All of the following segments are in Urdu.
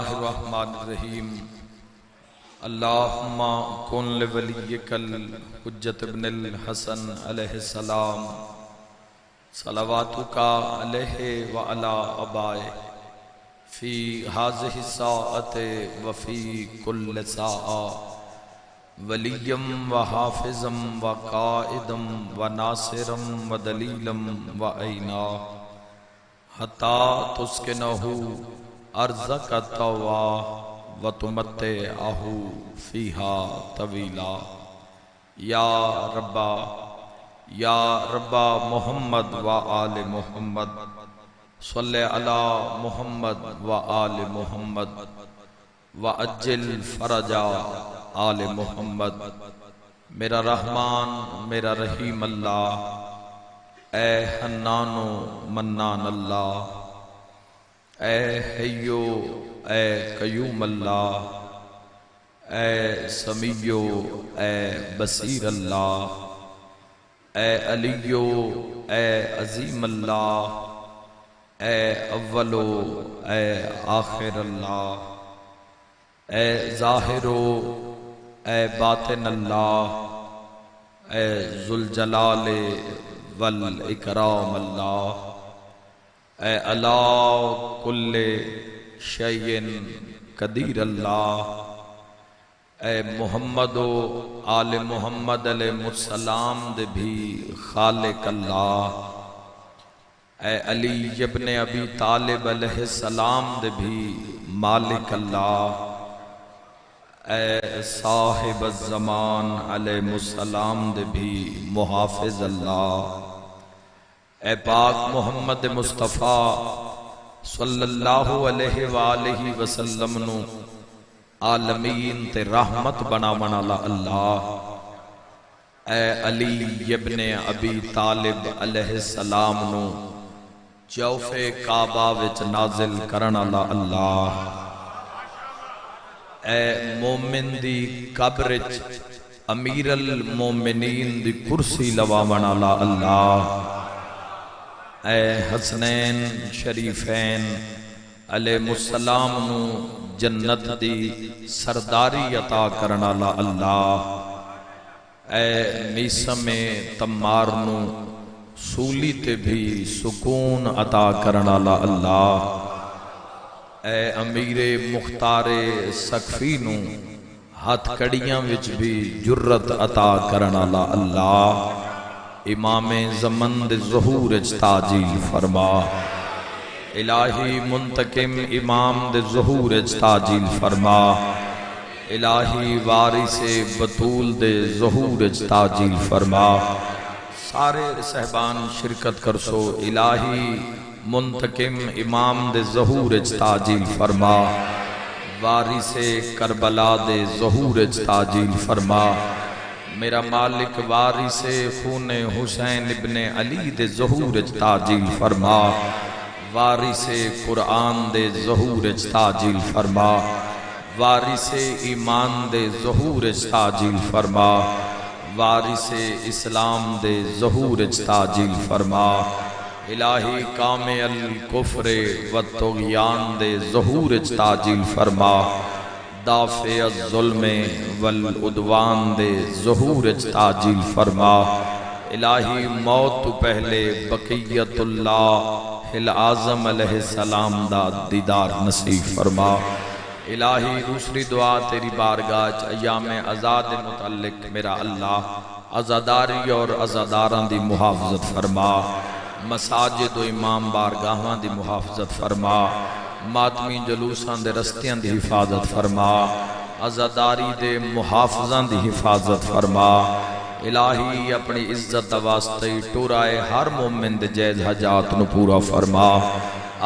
الرحمن الرحیم اللہم کن لولیک الحجت ابن الحسن علیہ السلام صلواتک علیہ وعلا آبائہ فی ہذہ الساعۃ وفی کل ساعہ ولیم وحافظم وقائدم وناصرم ودلیلم وعینا حتی تسکنہ ارزق طوا وتمتعہ فیہا طویلا یا رب محمد و آل محمد صلی علی محمد و آل محمد وعجل فرج آل محمد۔ میرا رحمان میرا رحیم اللہ، اے حنان و منان اللہ، اے حیو اے قیوم اللہ، اے سمیع اے بصیر اللہ، اے علیو اے عظیم اللہ، اے اولو اے آخر اللہ، اے ظاہرو اے باطن اللہ، اے ذوالجلال والاکرام اللہ، اے اللہ کل شیء قدیر اللہ، اے محمد و آل محمد علیہ السلام دے بھی خالق اللہ، اے علی ابن ابی طالب علیہ السلام دے بھی مالک اللہ، اے صاحب الزمان علیہ السلام دے بھی محافظ اللہ، اے پاک محمد مصطفیٰ صلی اللہ علیہ وآلہ وسلم نو عالمین تے رحمت بنا منالا اللہ، اے علی ابن ابی طالب علیہ السلام نو جوف کعبہ وچ نازل کرنا اللہ، اے مومن دی قبرچ امیر المومنین دی کرسی لوا منالا اللہ، اے حسنین شریفین علیہ السلام نو جنت دی سرداری عطا کرنا لا اللہ، اے میسم تمار نو سولی تے بھی سکون عطا کرنا لا اللہ، اے امیر مختار سقفی نو ہاتھ کڑیاں وچ بھی جرت عطا کرنا لا اللہ، امام زمن دے ظہور تاجیل فرما، الہی منتقم امام دے ظہور تاجیل فرما، الہی وارث بطول دے ظہور تاجیل فرما، سارے صحبان شرکت کرسو، الہی منتقم امام دے ظہور تاجیل فرما، وارث کربلا دے ظہور تاجیل فرما، میرا مالک وارث خون حسین ابن علی دے ظہور تاجیل فرما، وارث قرآن دے ظہور تاجیل فرما، وارث ایمان دے ظہور تاجیل فرما، وارث اسلام دے ظہور تاجیل فرما، الہی کام الکفر والطغیان دے ظہور تاجیل فرما، دافع الظلم والعدوان دے ظہور تاجیل فرما، الہی موت تو پہلے بقیت اللہ العظم علیہ السلام دا دیدار نصیب فرما، الہی دوسری دعا تیری بارگاہ ایام ازاد متعلق میرا اللہ ازاداری اور ازاداران دی محافظت فرما، مساجد و امام بارگاہاں دی محافظت فرما، ماتمی جلوسان دے رستیاں دی حفاظت فرما، عزاداری دے محافظان دی حفاظت فرما، الہی اپنی عزت واسطے ٹورائے ہر مومن دے جائز حاجات نو پورا فرما،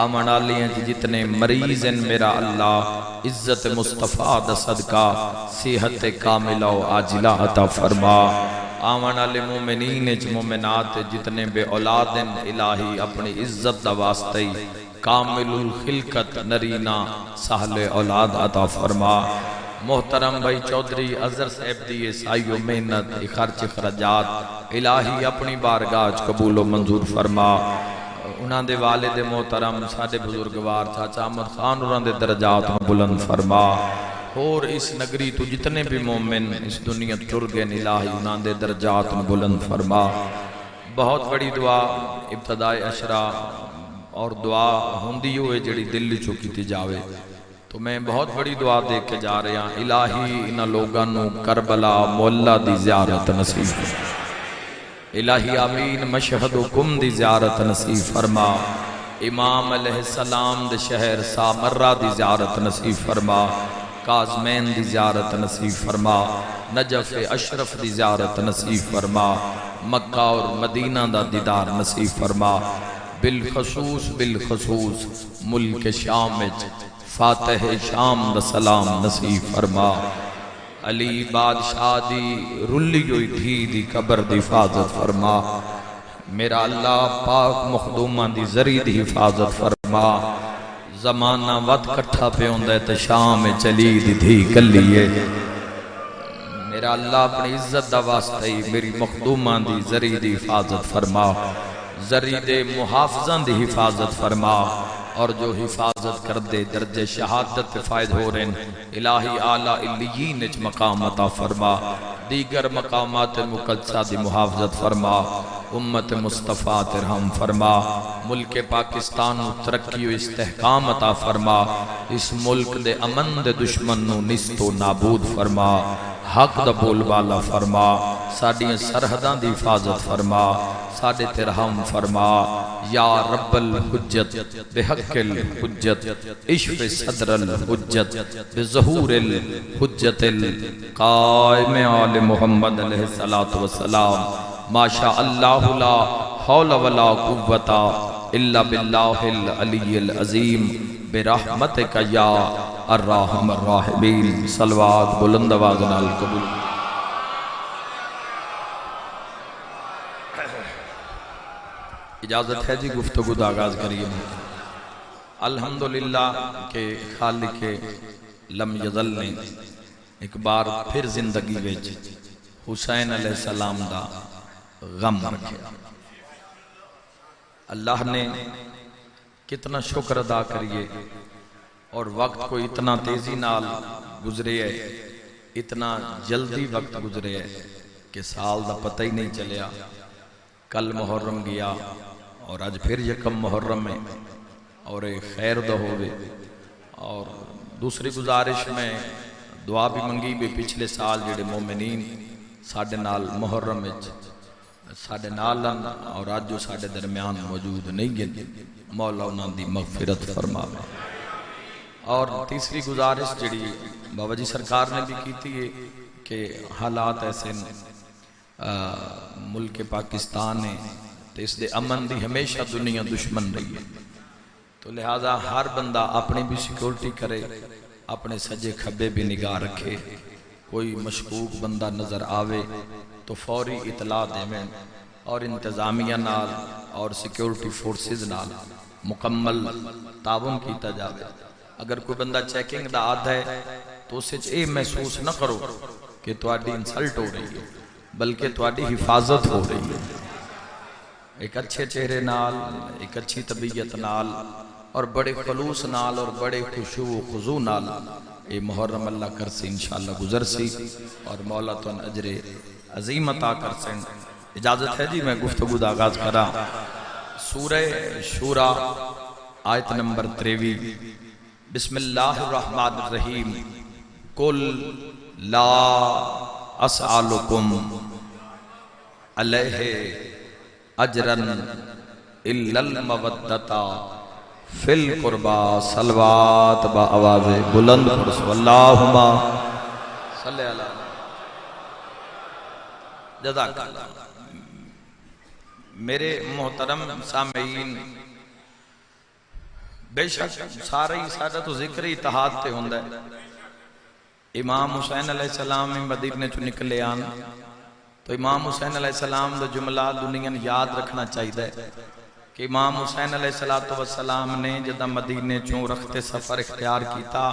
آمن آلیاں جتنے مریض ہیں میرا اللہ عزت مصطفیٰ دا صدقہ صحت کاملہ و عاجلہ عطا فرما، آمن آلے مومنین مومنات جتنے بے اولاد ہیں الہی اپنی عزت دا واسطے کامل الخلقت نرینا سہل اولاد عطا فرما، محترم بھائی چودھری اظہر صاحب دی سائی و محنت خرچ خرجات الہی اپنی بارگاہ قبول و منظور فرما، انہاں دے والد محترم ساڈے بزرگوار چاچا احمد خان انہاں دے درجات بلند فرما، اور اس نگری تو جتنے بھی مومن اس دنیا ٹر گئے الہی انہاں دے درجات بلند فرما۔ بہت بڑی دعا ابتدائی اشرا اور دعا ہوندی ہوئے جڑی دل چکی تھی جاوے، تو میں بہت بڑی دعا دے کے جا رہے ہیں، الہی انہاں لوگاں نو کربلا مولا دی زیارت نصیب فرما، الہی آمین مشہدکم دی زیارت نصیب فرما، امام علیہ السلام دے شہر سامرہ دی زیارت نصیب فرما، کاظمین دی زیارت نصیب فرما، نجف اشرف دی زیارت نصیب فرما، مکہ اور مدینہ دا دیدار نصیب فرما، بالخصوص ملک شام وچ فاتح شام دا سلام نصیب فرما، علی بادشاہ دی رلی ہوئی دھی دی قبر دی حفاظت فرما، میرا اللہ پاک مخدومہ دی زری دی حفاظت فرما، زمانہ وقت کٹھا پہ ہوندہ ہے تو شام چلی دی دھی کلیے، میرا اللہ اپنی عزت دا واسطہ ہی میری مخدومہ دی زری دی حفاظت فرما، زری دے محافظان دی حفاظت فرما، اور جو حفاظت کر دے درجہ شہادت فائد ہو رہے ہیں الہی اعلیٰ علیین اچ مقام عطا فرما، دیگر مقامات مقدسہ دی محافظت فرما، امت مصطفیٰ ترحم فرما، ملک پاکستان ترقی و استحکام عطا فرما، اس ملک دے امن دے دشمن نو نست و نابود فرما، حق دا بول بالا فرما، ساڑھیں سرحداں دی حفاظت فرما، ساڑھے ترحم فرما، یا رب الحجت بحق الحجت عشف صدر الحجت بظہور الحجت القائم آل محمد علیہ السلام، ما شاء اللہ لا حول ولا قوت الا باللہ العلی العظیم برحمتک یا الرحم الراحمین، صلوات بلند آواز نال قبول۔ اجازت ہے جی گفتگو دا آغاز کریے۔ الحمدللہ کہ خالق لم یزل نے ایک بار پھر زندگی ویچ حسین علیہ السلام دا غم رکھے، اللہ نے کتنا شکر ادا کریے، اور وقت کو اتنا تیزی نال گزرے ہے، اتنا جلدی وقت گزرے ہے کہ سال دا پتہ ہی نہیں چلیا، کل محرم گیا اور آج پھر یکم محرم ہے، اور خیر دا ہوئے، اور دوسری گزارش میں دعا بھی منگی بھی پچھلے سال جڑے مومنین ساڑھے نال محرم وچ ساڑھے نالن اور آج جو ساڑھے درمیان موجود نہیں گئے، مولا انہاں دی مغفرت فرماوے۔ اور تیسری گزارش جڑی بابا جی سرکار نے بھی کی تھی کہ حالات ایسے ملک پاکستان ہے تو اس دے امن دی ہمیشہ دنیا دشمن رہی ہے، تو لہذا ہر بندہ اپنی بھی سیکورٹی کرے، اپنے سجے کھبے بھی نگاہ رکھے، کوئی مشکوک بندہ نظر آوے تو فوری اطلاع دے میں، اور انتظامیہ نال اور سیکورٹی فورسز نال مکمل تعاون کیتا جاوے۔ اگر کوئی بندہ چیکنگ دا آدھا ہے تو اسے اے محسوس نہ کرو کہ تواڈی انسلٹ ہو رہی ہے، بلکہ تواڈی حفاظت ہو رہی ہے، ایک اچھے چہرے نال، ایک اچھی طبیعت نال، اور بڑے خلوص نال اور بڑے خشوع و خضوع نال اے محرم اللہ کر سے انشاءاللہ گزر سی، اور مولا تو اجر عظیم عطا کر سے۔ اجازت ہے جی میں گفتگو دا آغاز کرا۔ سورہ شورا آیت نمبر 23، بسم اللہ الرحمن الرحیم، قل لا اسألکم علیہ اجرن الا المودتا فی القربا، صلوات با آواز بلند پرسو اللہم صلی اللہ جزاک اللہ۔ میرے محترم سامعین، بے شک سارے ہی سارا تو ذکر اتحاد تے ہوندہ ہے۔ امام حسین علیہ السلام مدینے چو نکلے آن تو امام حسین علیہ السلام دا جملہ دنیا یاد رکھنا چاہیے کہ امام حسین علیہ السلام نے جدہ مدینے چوں رخت سفر اختیار کیتا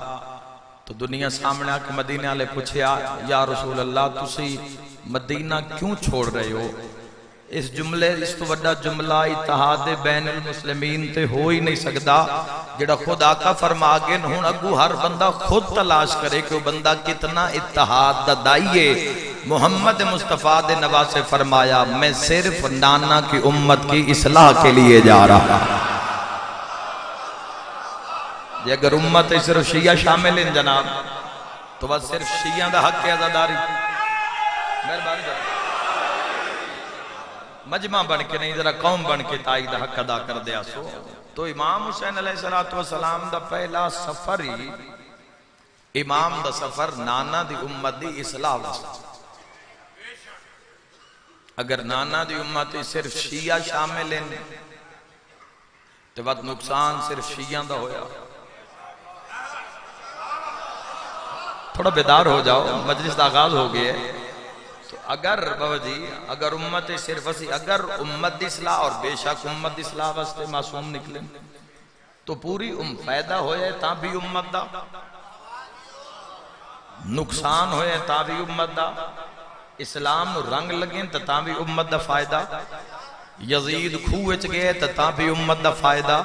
تو دنیا سامنے آکے مدینے والے پوچھے یا رسول اللہ تسی مدینہ کیوں چھوڑ رہے ہو؟ اس جملے اس تو بڑا جملہ اتحاد بین المسلمین تے ہو ہی نہیں سکتا جڑا خود آقا فرما گے ہن اگو ہر بندہ خود تلاش کرے کہ وہ بندہ کتنا اتحاد دا دائیے۔ محمد مصطفیٰ دے نواسے فرمایا میں صرف نانا کی امت کی اصلاح کے لیے جا رہا۔ یہ اگر امت صرف شیعہ شامل ہیں جناب تو بس صرف شیعہ دا حق ہے عزاداری۔ مہربانی کریں مجمع بن کے نہیں ذرا قوم بن کے تائی دا حق ادا کر دیا سو۔ تو امام حسین علیہ السلام دا پہلا سفر ہی امام دا سفر نانا دی امت دی اصلاح واسطے۔ اگر نانا دی امت صرف شیعہ شامل ہیں تو وقت نقصان صرف شیعہ دا ہویا۔ تھوڑا بیدار ہو جاؤ، مجلس دا آغاز ہو گیا ہے۔ تو اگر بابا جی اگر امت صرف اسی اگر امت دی اصلاح اور بے شک امت دی اصلاح واسطے معصوم نکلیں تو پوری فائدہ ہوئے تاں بھی امت دا، نقصان ہوئے تاں بھی امت دا، اسلام نو رنگ لگیں تاں بھی امت دا فائدہ، یزید کھوچ گئے تاں بھی امت دا فائدہ۔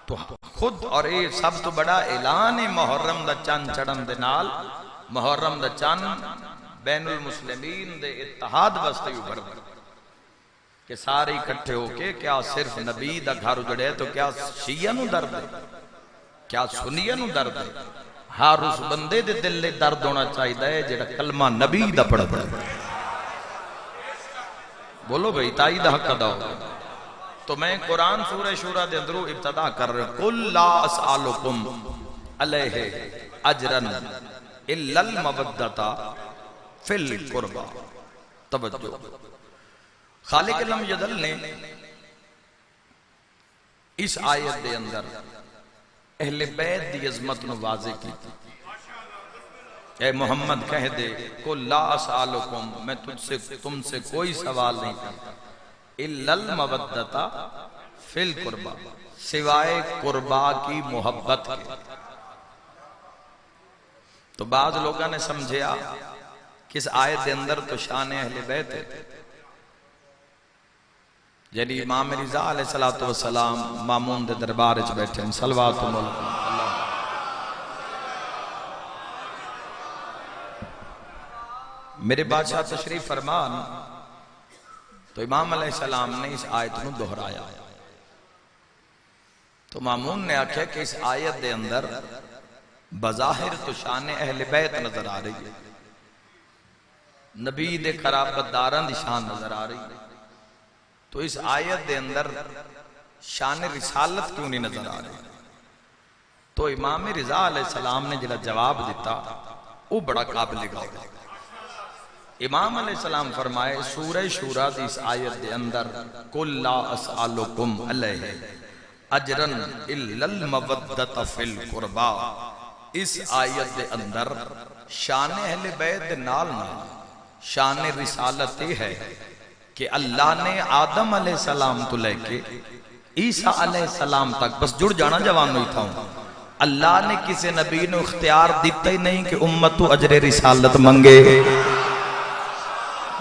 تو خود اور یہ سب تو بڑا اعلان محرم دا چند چڑھن دے نال محرم دا چند بین المسلمین دے اتحاد واسطے اوپر کہ سارے اکٹھے ہو کے کیا صرف نبی دا گھر اجڑے تو کیا شیعہ نو درد ہے، کیا سنیہ نو درد ہے؟ ہر اس بندے دے دل لے درد ہونا چاہیے ہے جڑا کلمہ نبی دا پڑھ پڑھ۔ بولو بھئی تائی دا حق ادا ہو۔ تو میں قرآن سورہ شورہ دے اندروں ابتدا کر رہا ہوں قُلْ لَا أَسْأَلُكُمْ عَلَيْهِ أَجْرًا إِلَّا الْمَوَدَّةَ فِي الْقُرْبَى۔ توجہ، خالق لم یدل نے اس آیت دے اندر اہل بیت دی عظمت نو واضح کی۔ اے محمد کہہ دے قُلْ لَا أَسْأَلُكُمْ میں تم سے کوئی سوال نہیں کرتا إِلَّا الْمَوَدَّةَ فِي الْقُرْبَى سوائے قربا کی محبت کے۔ تو بعض لوگوں نے سمجھیا کس آیت دے اندر تو شان اہل بیت ہے، یعنی امام رضا علیہ السلام مامون دے دربار وچ بیٹھے ہیں صلوات اللہ۔ میرے بادشاہ تشریف فرمان تو امام علیہ السلام نے اس آیت نو دہرایا۔ تو مامون نے آکھیا کہ اس آیت دے اندر بظاہر تو شان اہل بیت نظر آ رہی ہے، نبی دے قرابت داران دی شان نظر آ رہی ہے، تو اس آیت دے اندر شان رسالت کیوں نہیں نظر آ رہی؟ تو امام رضا علیہ السلام نے جڑا جواب دیتا وہ بڑا قابل غور ہے۔ امام علیہ السلام فرمائے سورہ شورہ دی اس آیت دے اندر قُلْ لَا أَسْأَلُكُمْ عَلَيْهِ أَجْرًا إِلَّا الْمَوَدَّةَ فِي الْقُرْبَى اس آیت دے اندر شان اہل بیت دے نال شان رسالت یہ ہے کہ اللہ نے آدم علیہ السلام تو لے کے عیسیٰ علیہ السلام تک بس جڑ جانا جوان نہیں تھا ہوں، اللہ نے کسی نبی نے اختیار دیتا ہی نہیں کہ امت تو اجر رسالت منگے۔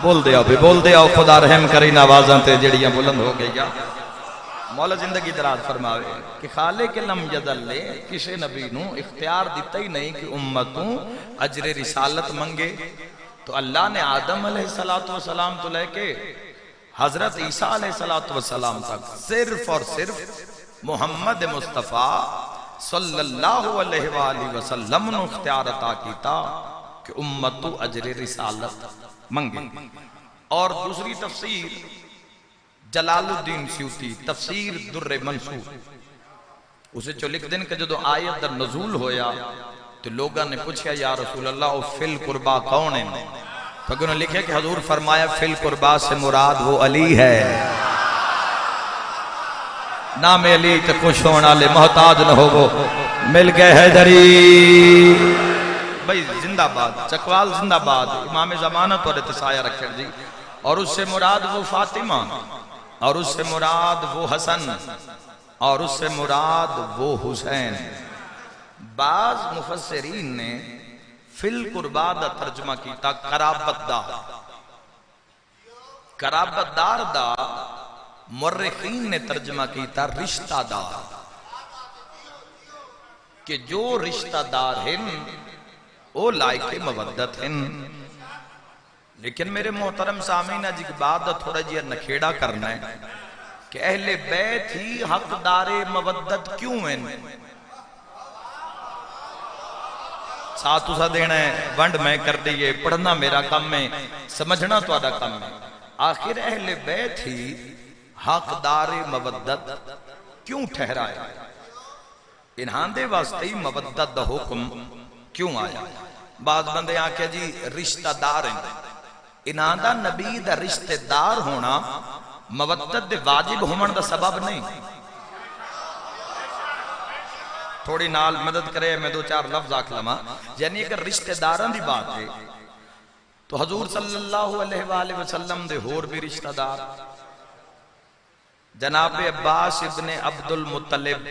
بول دے آؤ خدا رحم کریں آوازاں تے جڑیاں بلند ہو گئی۔ مولا زندگی دراز فرماوے کہ خالق لم یدل نے کسی نبی نو اختیار دیتا ہی نہیں کہ امتوں اجر رسالت منگے، تو اللہ نے آدم علیہ السلام تو لے کے حضرت عیسیٰ علیہ السلام تک صرف اور صرف محمد مصطفیٰ صلی اللہ علیہ وآلہ وسلم نو اختیار عطا کیتا کہ امتوں اجر رسالت منگے۔ اور دوسری تفسیر جلال الدین سیوطی تفسیر در منصور اسے جو لکھ دیں کہ جو آیت در نزول ہویا تو لوگاں نے پوچھا یا رسول اللہ فی القربا کون ہے؟ تو انہوں نے لکھا کہ حضور فرمایا فی القربا سے مراد وہ علی ہے، نام علی تے خوش ہونا لے محتاج نہ ہو وہ مل گئے حیدری۔ بھئی زندہ باد چکوال زندہ باد امام زمانت اور اتسایہ رکھیں جی۔ اور اس سے مراد وہ فاطمہ، اور اس سے مراد وہ حسن، اور اس سے مراد وہ حسین۔ بعض مفسرین نے فی القربا دا ترجمہ کیتا قرابت دا، قرابت دار دا مورخین نے ترجمہ کیتا رشتہ دار، کہ جو رشتہ دار ہیں او لائق مودت ہیں۔ لیکن میرے محترم سامعین اج ایک بات تھوڑا جی نکھیڑا کرنا ہے کہ اہل بیت ہی حقدار مودت کیوں ہیں؟ ساتھ اسا دینا ہے، ونڈ میں کر دیئے، پڑھنا میرا کام ہے، سمجھنا تو آدھا کام ہے۔ آخر اہل بیت ہی حقدار مودت کیوں ٹھہرائے؟ انہاں دے واسطے ہی مودت دا حکم کیوں آیا؟ بعض بندے آکھے جی رشتہ دار ہیں، انہاں دا نبی دا رشتہ دار ہونا مودت دے واجب ہومن دا سبب نہیں۔ تھوڑی نال مدد کرے میں دو چار لفظ آکھ لما، یعنی اگر رشتہ داران دی بات ہے تو حضور صلی اللہ علیہ وآلہ وسلم دے ہور بھی رشتہ دار، جناب عباس ابن عبد المطلب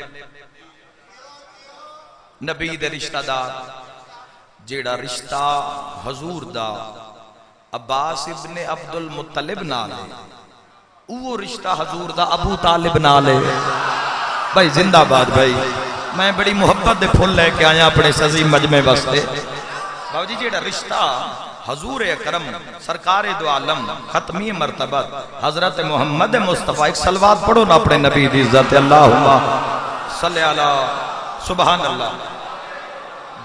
نبی دے رشتہ دار، جیڑا رشتہ حضور دا عباس ابن عبد المطلب نالے، وہ رشتہ حضور دا ابو طالب نالے۔ بھائی زندہ باد بھائی، میں بڑی محبت دے پھول لے کے آیا اپنے سزی مجمع واسطے۔ بابا جی جیڑا رشتہ حضور اکرم سرکار دو عالم ختمی مرتبہ حضرت محمد مصطفیٰ، ایک صلوات پڑھو نا اپنے نبی دی عزت، اللہم صلی اللہ سبحان اللہ۔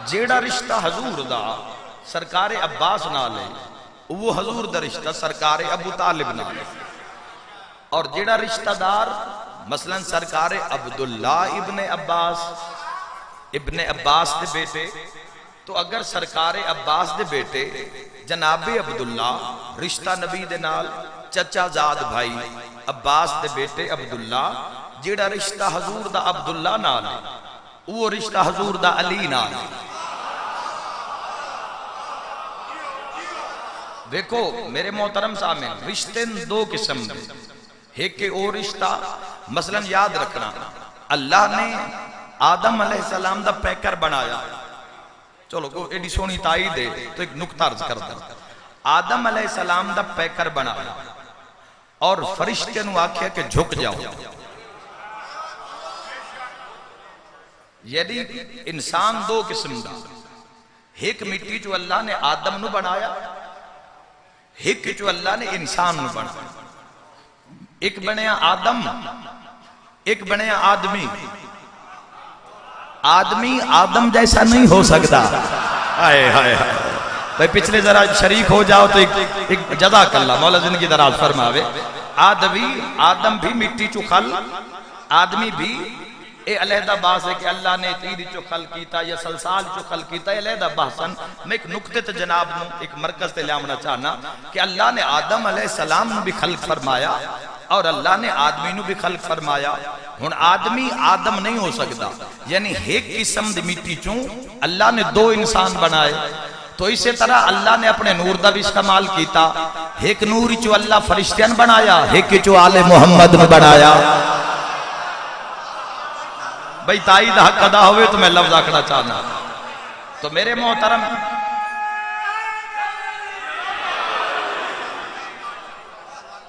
جیڑا رشتہ حضور دا سرکار عباس نالے، وہ حضور دا رشتہ سرکار ابو طالب نالے، اور جیڑا رشتہ دار مثلا سرکار عبداللہ ابن عباس دے بیٹے، تو اگر سرکار عباس دے بیٹے جناب عبداللہ رشتہ نبی دے نال، چچا زاد بھائی عباس دے بیٹے عبداللہ، جیڑا رشتہ حضور دا عبداللہ نال، وہ رشتہ حضور دا علی نال۔ دیکھو میرے محترم سامنے رشتے دو قسم دے، ایک کہ او رشتہ مثلا یاد رکھنا، اللہ نے آدم علیہ السلام دا پیکر بنایا، چلو کو ایڈی سونی تائی دے تو ایک نکتہ عرض کر دیں، آدم علیہ السلام دا پیکر بنایا اور فرشتے نو آکھیا کہ جھک جاؤ، یعنی انسان دو قسم دا، ایک مٹی جو اللہ نے آدم نو بنایا، ایک جو اللہ نے انسان نو بنایا، ایک بنیا آدم ایک بنیا آدمی۔ آدمی آدم جیسا نہیں ہو سکتا، آئے آئے آئے بھئی پچھلے ذرا شریک ہو جاؤ تو ایک جزاک اللہ مولا زندگی دراز فرماوے۔ آدم بھی مٹی چو خل، آدمی بھی اے علیحدہ بحث ہے کہ اللہ نے تیری چو خل کیتا یا سلسال چو خل کیتا، علیحدہ بحثن میں ایک نکتے تے جناب نو ایک مرکز تے لیامنا چاہنا کہ اللہ نے آدم علیہ السلام نو بھی خلق فرمایا اور اللہ نے آدمی نو بھی خلق فرمایا۔ ہن آدمی آدم نہیں ہو سکتا، یعنی ایک قسم دی مٹی چوں اللہ نے دو انسان بنائے، تو اسی طرح اللہ نے اپنے نور دا بھی استعمال کیتا، ایک نوری چو اللہ فرشتیان بنایا، ایک چو آل محمد نے بنایا۔ بھئی تائید حق ادا ہوئے تو میں لفظ آکھنا چاہنا، تو میرے محترم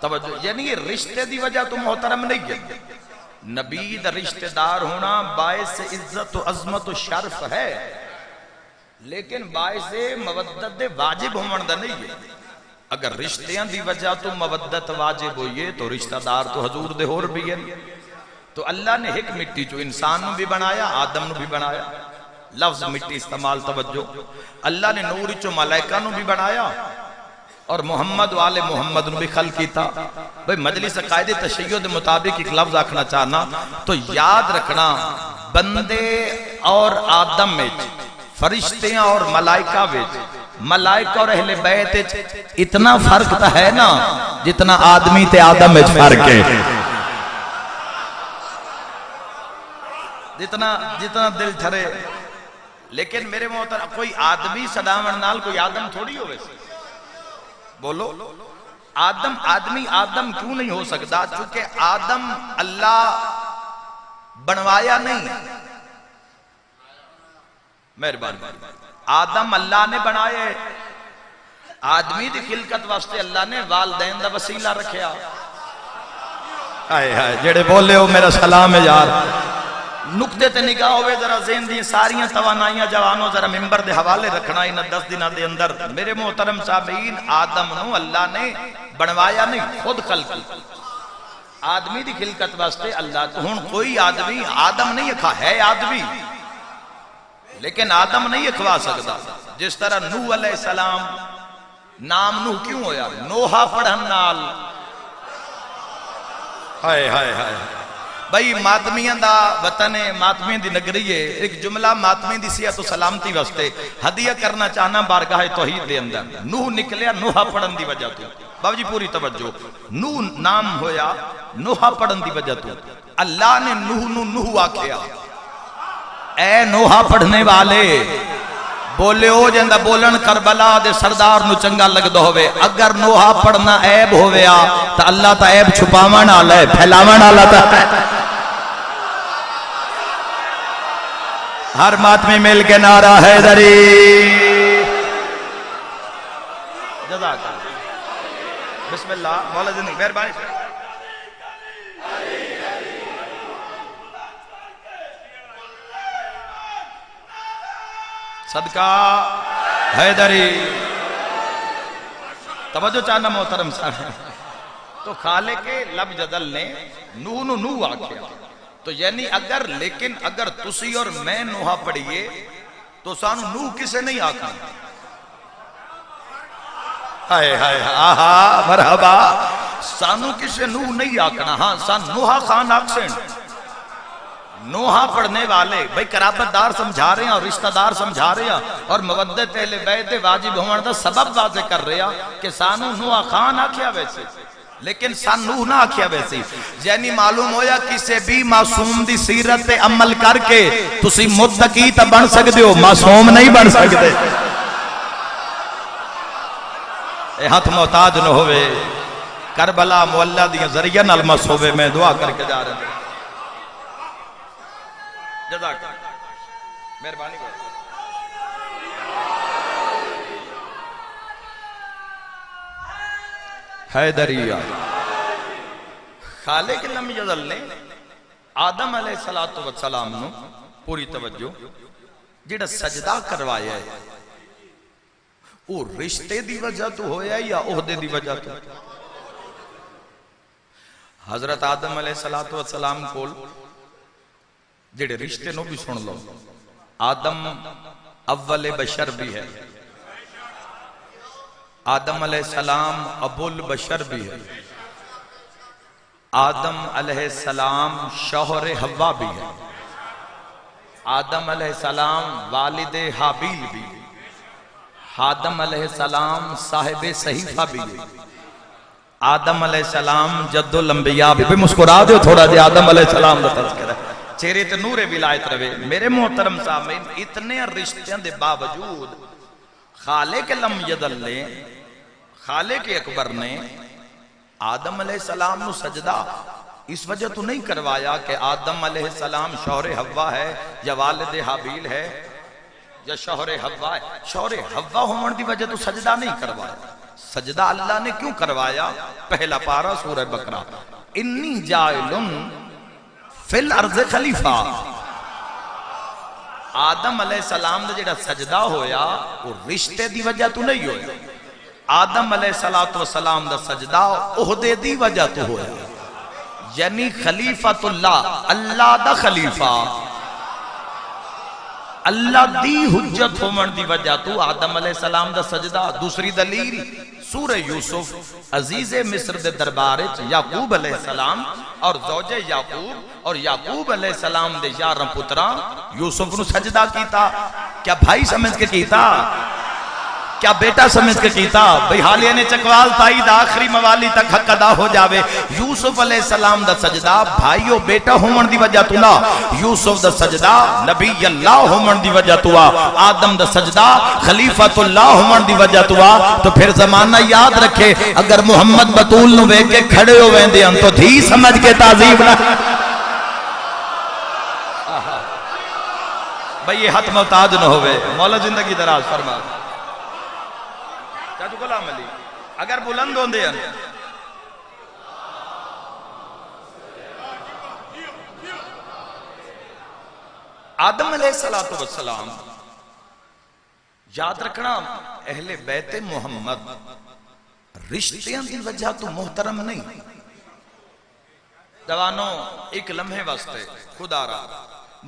توجہ، یعنی یہ رشتے دی وجہ تو محترم نہیں ہے، نبی دا رشتہ دار ہونا باعث عزت و عظمت و شرف ہے، لیکن باعث مودت دے واجب ہومن دا نہیں ہے۔ اگر رشتیاں دی وجہ تو مودت واجب ہوئیے تو رشتہ دار تو حضور دے ہور بھی ہے۔ تو اللہ نے ایک مٹی جو انسان نو بھی بنایا، آدم نو بھی بنایا، لفظ مٹی استعمال توجہ، اللہ نے نور چو ملائکہ نو بھی بنایا اور محمد و آل محمد نو بھی خلق کیتا۔ بھئی مجلس قائد تشیع مطابق ایک لفظ آکھنا چاہنا، تو یاد رکھنا بندے اور آدم میں فرشتیاں اور ملائکہ میں، ملائکہ اور اہل بیت اتنا فرق تا ہے نا جتنا آدمی تے آدم میں فرق ہے، جتنا دل ٹھرے۔ لیکن میرے محترم کوئی آدمی صدامن نال کوئی آدم تھوڑی ہوئے سے، بولو آدمی آدم کیوں نہیں ہو سکتا؟ چونکہ آدم اللہ بنوایا نہیں، مہربانی، آدم اللہ نے بنائے، آدمی دی خلقت واسطے اللہ نے والدین دا وسیلہ رکھیا. آئے آئے جڑے بولے ہو میرا سلام ہے یار. نقطے تے نگاہ ہوئے ذرا ذہن دی ساریاں توانائیاں جوانوں ذرا ممبر دے حوالے رکھنا انہ 10 دنہ دے اندر. میرے محترم سامعین، آدم نو اللہ نے بنوایا نہیں، خود خلق کی. آدمی دی خلقت واسطے اللہ تو ہن کوئی آدمی آدم نہیں اکھا ہے آدمی، لیکن آدم نہیں اکھوا سکتا. جس طرح نوح علیہ السلام نام نوح کیوں ہویا؟ نوحہ پڑھن نال. ہائے ہائے ہائے بھائی ماتمیاں دا وطن ہے، ماتمیاں دی نگری ہے. ایک جملہ ماتمیاں دی صحت و سلامتی واسطے ہدیہ کرنا چاہنا بارگاہ توحید دے اندر. نوح نکلیا نوحہ پڑھن دی وجہ تو. بابا جی پوری توجہ، نوح نام ہویا نوحہ پڑھن دی وجہ تو. اللہ نے نوح نو نوح آکھیا اے نوحہ پڑھنے والے. بولے ہو جندہ بولن کربلا دے سردار نو چنگا لگ دو ہوئے. اگر نوحہ پڑھنا عیب ہویا تا اللہ تا عیب چھپاوان آلہ ہے، پھیلاوان آلہ تا. ہر ماتمی مل کے نعرہ حیدری. جزاک اللہ. بسم اللہ مولا زندگی مہربانی. صدقہ حیدری. توجہ چاہنا محترم صاحب. تو خالق لب جدل نے نوح نو نوح آکھیا. تو یعنی اگر لیکن اگر تسی اور میں نوحہ پڑھئے تو سانو نوح کسے نہیں آکھا. ہائے ہائے آہا مرحبا. سانو کسے نوح نہیں آکھنا. ہاں سان نوحہ خان آکھسن. نوحہ پڑھنے والے بھئی قرابت دار سمجھا رہے ہیں اور رشتہ دار سمجھا رہے ہیں اور مودت اہل بیت واجب ہونے دا سبب واضح کر رہے ہیں کہ سانو نوحہ خان آکھیا ویسے لیکن سان نوح نہ آکھیا ویسے. یعنی معلوم ہویا کسے بھی معصوم دی سیرت عمل کر کے تسی متقی تا بن سکتے ہو، معصوم نہیں بن سکتے. اے ہاتھ محتاج نہ ہوئے. کربلا مولا دی ذریعہ نلمس ہوئے. میں دعا کر کے جا رہا ہوں. جزاک مہربانی کرو. حیدریہ. خالق لم یزل نے آدم علیہ السلام نو پوری توجہ جڑا سجدہ کروایا ہے وہ رشتے دی وجہ تو ہویا یا عہدے دی وجہ تو؟ حضرت آدم علیہ السلام کول جڑے رشتے نو بھی سن لو. آدم اول بشر بھی ہے، آدم علیہ السلام ابو البشر بھی ہے، آدم علیہ السلام شوہر حوا بھی ہے، آدم علیہ السلام والد حابیل بھی ہے، آدم علیہ السلام صاحب صحیفہ بھی ہے، آدم علیہ السلام جد الانبیاء بھی. مسکرا دو تھوڑا جی. آدم علیہ السلام دا تذکرہ چہرے تے نور ولایت رہے. میرے محترم سامعین اتنے رشتوں دے باوجود خالق لم یزل نے خالق اکبر نے آدم علیہ السلام نو سجدہ اس وجہ تو نہیں کروایا کہ آدم علیہ السلام شوہر حوا ہے یا والد حابیل ہے یا شوہر حوا ہے. شوہر حوا ہونے دی وجہ تو سجدہ نہیں کروایا. سجدہ اللہ نے کیوں کروایا؟ پہلا پارہ سورہ بقرہ. انی جائلن فی الارض خلیفہ. آدم علیہ السلام نے جڑا سجدہ ہویا وہ رشتے دی وجہ تو نہیں ہویا. آدم علیہ السلام دا سجدہ عہدے دی وجہ تو ہویا. یعنی خلیفۃ اللہ، اللہ دا خلیفہ، اللہ دی حجت ہومن دی وجہ تو آدم علیہ السلام دا سجدہ. دوسری دلیل سورہ یوسف عزیز مصر دے دربارچ یعقوب علیہ السلام اور زوجہ یعقوب اور یعقوب علیہ السلام دے یارم پترا یوسف نو سجدہ کیتا. کیا بھائی سمجھ کے کیتا؟ کیا بیٹا سمجھ کے کیتا؟ بھئی حالیہ نے چکوال تائید آخری موالی تک حق ادا ہو جاوے. یوسف علیہ السلام دا سجدہ بھائیو بیٹا ہومن دی وجہ تو نا. یوسف دا سجدہ نبی اللہ ہومن دی وجہ تو آ. آدم دا سجدہ خلیفۃ اللہ ہومن دی وجہ تو آ. تو پھر زمانہ یاد رکھے اگر محمد بطول نو بے کے کھڑے ہو ویندے ہیں تو دھی سمجھ کے تعظیم نہ. بھئی یہ حت محتاج نہ ہوئے. مولا زندگی دراز فرما. چاچو غلام علی اگر بلند ہوندے ہیں آدم علیہ السلام یاد رکھنا اہل بیت محمد رشتیاں دی وجہ تو محترم نہیں. جوانوں ایک لمحے واسطے خدا را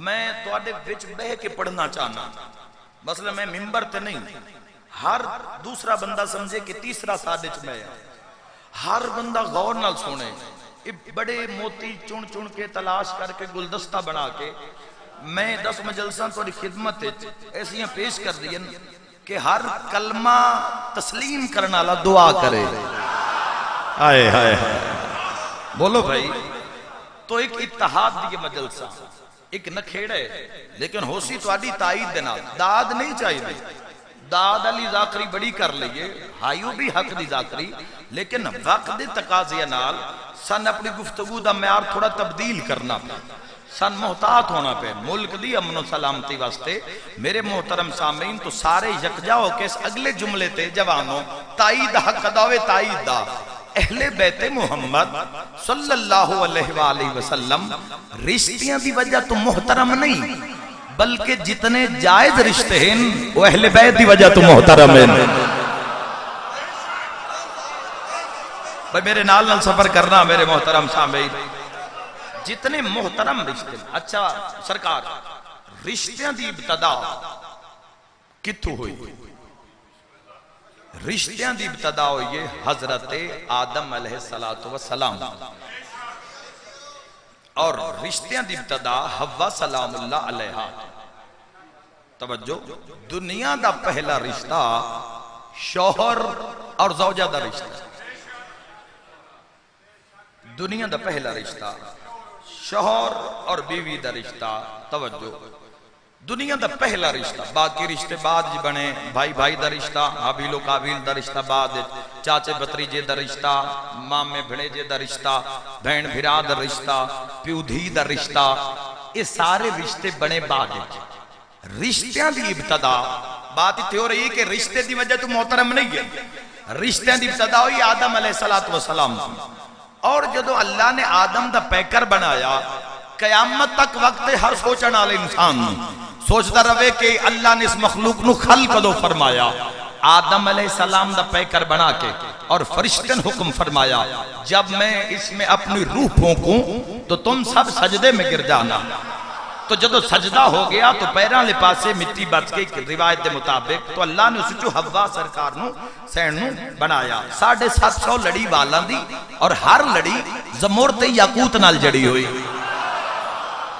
میں تواڈے وچ بہ کے پڑھنا چاہنا. مثلا میں منبر تے نہیں, ہر دوسرا بندہ سمجھے کہ تیسرا سادچ میں ہے. ہر بندہ غور نال سنے. بڑے موتی چن چن کے تلاش کر کے گلدستہ بنا کے میں 10 مجلساں تواڈی خدمت ایسیاں پیش کر دیں کہ ہر کلمہ تسلیم کرنا والا دعا کرے. آئے ہائے بولو بھائی. تو ایک اتحاد دی مجلسہ ایک نکھیڑے لیکن ہو سی تو آدھی تائید دینا. داد نہیں چاہیے, داد علی ذاکری بڑی کر لئیے, ہائیو بھی حق دی ذاکری, لیکن وقت دی تقاضی نال سن اپنی گفتگو دا معیار تھوڑا تبدیل کرنا پہ, سن محتاط ہونا پہ ملک دی امن و سلامتی واسطے. میرے محترم سامعین تو سارے یکجا ہو کے اس اگلے جملے تے جوانوں تائید حق اداوے تائید دا. اہل بیت محمد صلی اللہ علیہ وآلہ وسلم رشتیاں دی وجہ تو محترم نہیں بلکہ جتنے جائز رشتے ہیں وہ اہل بیت دی وجہ تو محترم ہیں. بھائی میرے نال نال سفر کرنا میرے محترم سامعین, جتنے محترم رشتے. اچھا سرکار رشتیاں دی ابتدا کتھوں ہوئی؟ رشتیاں دی ابتدا ہوئی حضرت آدم علیہ السلام اور رشتیاں دی ابتدا حوا سلام اللہ علیہ. توجہ, دنیا دا پہلا رشتہ شوہر اور زوجہ دا رشتہ. دنیا دا پہلا رشتہ شوہر اور بیوی دا رشتہ. توجہ, دنیا دا پہلا رشتہ. باقی رشتے بعد جی بنے, بھائی بھائی دا رشتہ, حابیل و قابیل دا رشتہ بعد, چاچے بتریجے دا رشتہ, مامے بھڑیجے دا رشتہ, بہن بھرا دا رشتہ, پیو دھی دا رشتہ, یہ سارے رشتے بنے بعد. رشتیاں دی ابتدا بات اتنی ہو رہی ہے کہ رشتے دی وجہ تو محترم نہیں ہے. رشتیاں دی ابتدا ہوئی آدم علیہ السلام, اور جدو اللہ نے آدم دا پیکر بنایا قیامت تک وقت ہر سوچنا والے انسان سوچتا رہے کہ اللہ نے اس مخلوق نو خلق دو فرمایا. آدم علیہ السلام دا پیکر بنا کے اور فرشتن حکم فرمایا جب میں اس میں اپنی روح پھونکوں تو تم سب سجدے میں گر جانا. تو جدو سجدہ ہو گیا تو پیران لپاسے مٹی بچ کے روایت دے مطابق تو اللہ نے اسے جو حوا سرکار نو سین نو بنایا. 750 لڑی والا دی اور ہر لڑی زمورت یاقوت نال جڑی ہوئی.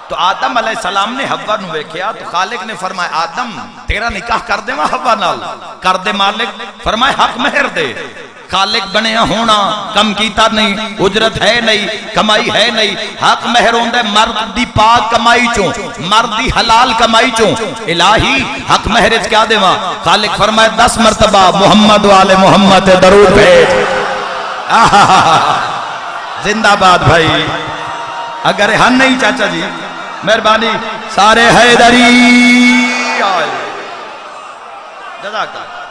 تو آدم علیہ السلام نے حوا نو ویکھیا تو خالق نے فرمایا آدم تیرا نکاح کر دے ماں حوا نال. کر دے مالک. فرمایا حق مہر دے. خالق بنیا ہونا کم کیتا نہیں, اجرت ہے نہیں, کمائی ہے نہیں. حق مہر ہوندے مرد دی پاک کمائی چوں, مرد دی حلال کمائی چوں. الہی حق مہرج کیا دے ماں؟ خالق فرمایا 10 مرتبہ محمد والے محمد درود بھیج. زندہ باد بھائی. اگر ہن نہیں چاچا جی مہربانی سارے حیدری آئے جزاک اللہ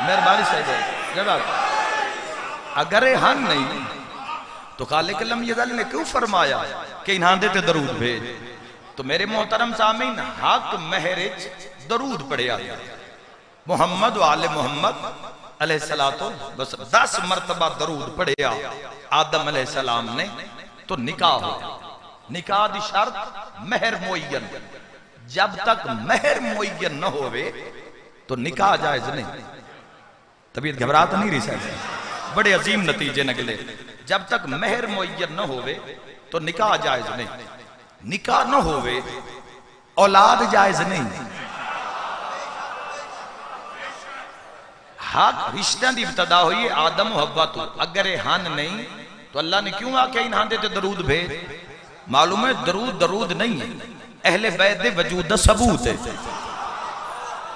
مہربانی سے جزاک. اگر ہن نہیں تو خالق لم یزل نے کیوں فرمایا کہ انہاں دے تے درود بھیج؟ تو میرے محترم سامعین حق مہرج درود پڑھیا محمد و آل محمد علیہ السلام بس 10 مرتبہ درود پڑھیا آدم علیہ السلام نے تو نکاح ہو. نکاح دی شرط مہر معین. جب تک مہر معین نہ ہوئے تو نکاح جائز نہیں. طبیعت گھبراہٹ نہیں رہی سکتی, بڑے عظیم نتیجے نکلے. جب تک مہر معین نہ ہوئے تو نکاح جائز نہیں. نکاح نہ ہوئے اولاد جائز نہیں. حق رشتہ دی ابتدا ہوئی آدم و حوا تو. اگر ہن نہیں تو اللہ نے کیوں آکے انہاں دے تے درود بھیج؟ معلوم ہے درود نہیں ہے, اہل بیت دے وجود دا ثبوت ہے.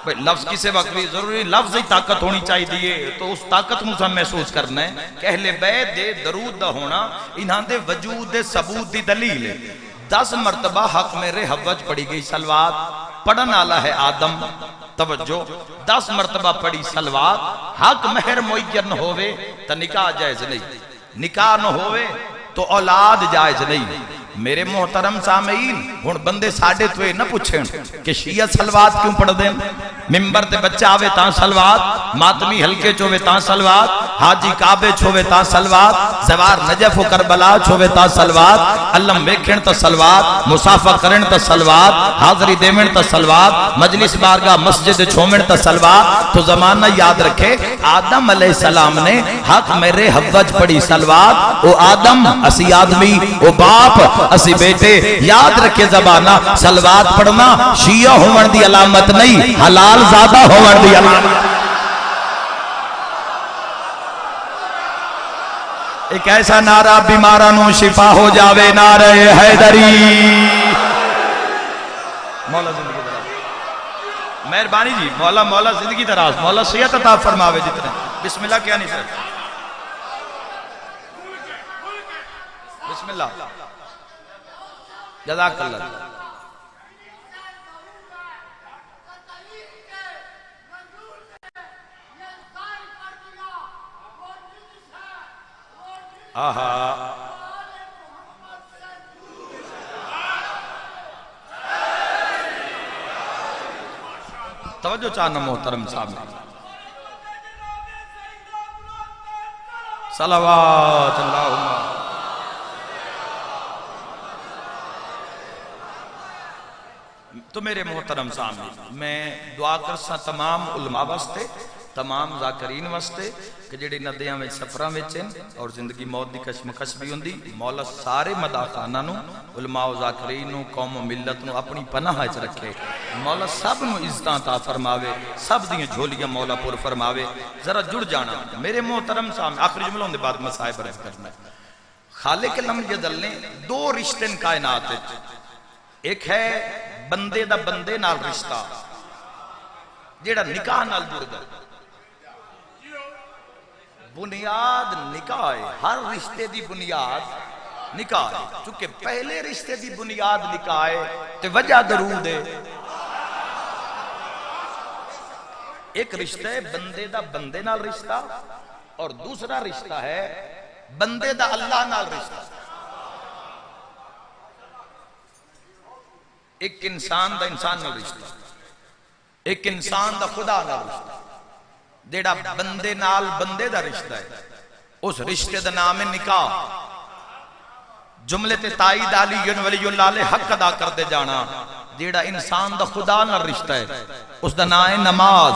لفظ کسے وقت بھی ضروری لفظ ہی طاقت ہونی چاہیے دیئے تو اس طاقت مجھے محسوس کرنا ہے کہ اہل بیت دے درود دا ہونا انہاں دے وجود دے ثبوت دی دلیل ہے. 10 مرتبہ حق میرے حوج پڑھی گئی سلوات. پڑھن آلہ ہے آدم, توجہ 10 مرتبہ پڑھی صلوات حق مہر معین ہوئے تو نکاح جائز نہیں، نکاح نہ ہوئے تو اولاد جائز نہیں۔ میرے محترم سامعین ہن بندے ساڈے تو نہ پوچھیں کہ شیعہ صلوات کیوں پڑھ دیں، ممبر تے بچہ آوے تاں صلوات، ماتمی حلقے چوے تاں صلوات، حاجی کعبے چھوے تاں صلوات، زوار نجف و کربلا چھوے تاں صلوات، علم ویکھن تا صلوات، مسافہ کرن تا صلوات، حاضری دیمن تا صلوات، مجلس بارگاہ مسجد چھومن تا صلوات۔ تو زمانہ یاد رکھے آدم علیہ السلام نے حق میرے حوج پڑھی صلوات، او آدم اسی آدمی، او باپ اسی بیٹے، یاد رکھے زبانہ صلوات پڑھنا شیعہ ہومن دی علامت نہیں، حلال زادہ ہومن دی علامت۔ ایک ایسا نعرہ بیمارانوں شفا ہو جاوے، نعرہ حیدری۔ مولا زندگی دراز، مہربانی جی، مولا زندگی دراز، مولا صحت عطا فرماوے جتنے۔ بسم اللہ کیا نہیں سر، بسم اللہ، جزاک اللہ۔ آہا توجہ چاہنا محترم صاحب، صلوات اللہم۔ تو میرے محترم صاحب میں دعا کرسا تمام علماء واسطے، تمام ذاکرین واسطے کہ جڑے ندیاں میں سفراں وچن اور زندگی موت دی کشمکش بھی ہوندی، مولا سارے مداخانہ نو، علماء و ذاکرین نو، قوم و ملت نو اپنی پناہ وچ رکھے، مولا سب نو عزتاں عطا فرماوے، سب دیاں جھولیاں مولا پر فرماوے۔ ذرا جڑ جانا میرے محترم صاحب، آخری جملہ ہوندے بعد مسائب رہ کرنا ہے۔ خالق لم یزل نے 2 رشتے کائنات، ایک ہے بندے دا بندے نال رشتہ جیڑا نکاح نال جڑدا، بنیاد نکاح ہے، ہر رشتے دی بنیاد نکاح ہے، چونکہ پہلے رشتے دی بنیاد نکاح ہے تے وجہ درود ہے۔ ایک رشتہ ہے بندے دا بندے نال رشتہ، اور دوسرا رشتہ ہے بندے دا اللہ نال رشتہ۔ ایک انسان دا انسان نال رشتہ، ایک انسان دا خدا نال رشتہ۔ جیڑا بندے نال بندے دا رشتہ ہے اس رشتے دا نام ہے نکاح۔ جملے تے تائید علی ولی اللہ علیہ حق ادا کر دے جانا۔ جیڑا انسان دا خدا نال رشتہ ہے اس دا نام ہے نماز۔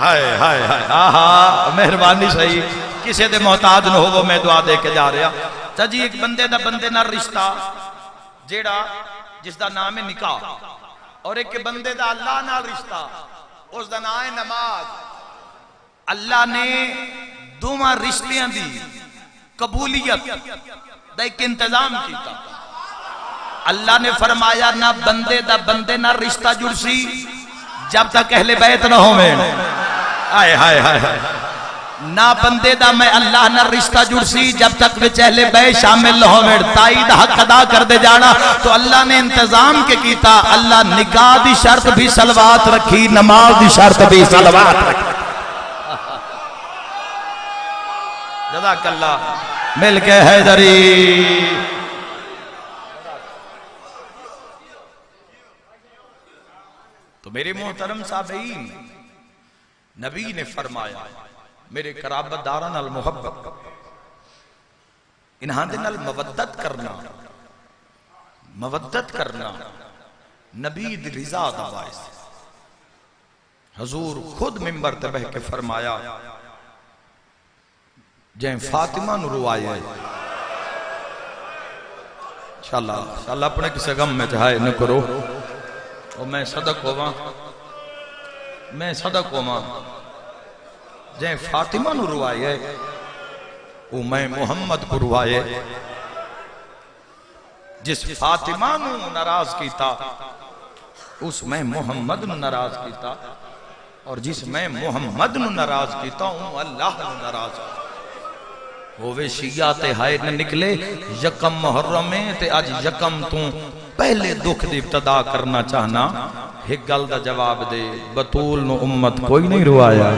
ہائے ہائے ہائے، آہا مہربانی صحیح، کسے دے محتاج نہ ہو وہ میں دعا دے کے جا رہا۔ چاچی ایک بندے دا بندے نال رشتہ جیڑا جس دا نام ہے نکاح، اور ایک بندے دا اللہ نال رشتہ اس دا نام ہے نماز۔ اللہ نے دوما رشتیاں دی قبولیت دا ایک انتظام کیتا۔ اللہ نے فرمایا نہ بندے دا بندے نہ رشتہ جڑ سی جب تک اہل بیت نہ ہوئے، آئے ہائے ہائے، نہ بندے دا میں اللہ نہ رشتہ جڑ سی جب تک وچ اہل بیت شامل نہ ہوئے۔ تائید حق ادا کر دے جانا۔ تو اللہ نے انتظام کے کیتا، اللہ نکاح دی شرط بھی صلوات رکھی، نماز دی شرط بھی صلوات رکھی۔ جزاک اللہ، مل کے حیدری۔ تو میرے محترم صاحبین، نبی نے فرمایا میرے قرابت داران المحبت، انہاں دے نال مودت کرنا نبی دی رضا دا باعث۔ حضور خود منبر تے بہ کے فرمایا جائیں فاطمہ نو روائے، انشاءاللہ اپنے کسے غم میں چاہے نہ کرو، اور میں صدق ہوواں جائیں فاطمہ نو روائے، او میں محمد کو روائے۔ جس فاطمہ نو ناراض کیتا اس میں محمد نو ناراض کیتا، اور جس میں محمد نو ناراض کیتا ہوں اللہ نو ناراض کیتا۔ ہووے شیعہ تے ہائے نہ نکلے یکم محرم میں تے آج یکم تو پہلے دکھ دی ابتدا کرنا چاہنا ایک گل دا جواب دے، بطول نو امت کوئی نہیں روایا؟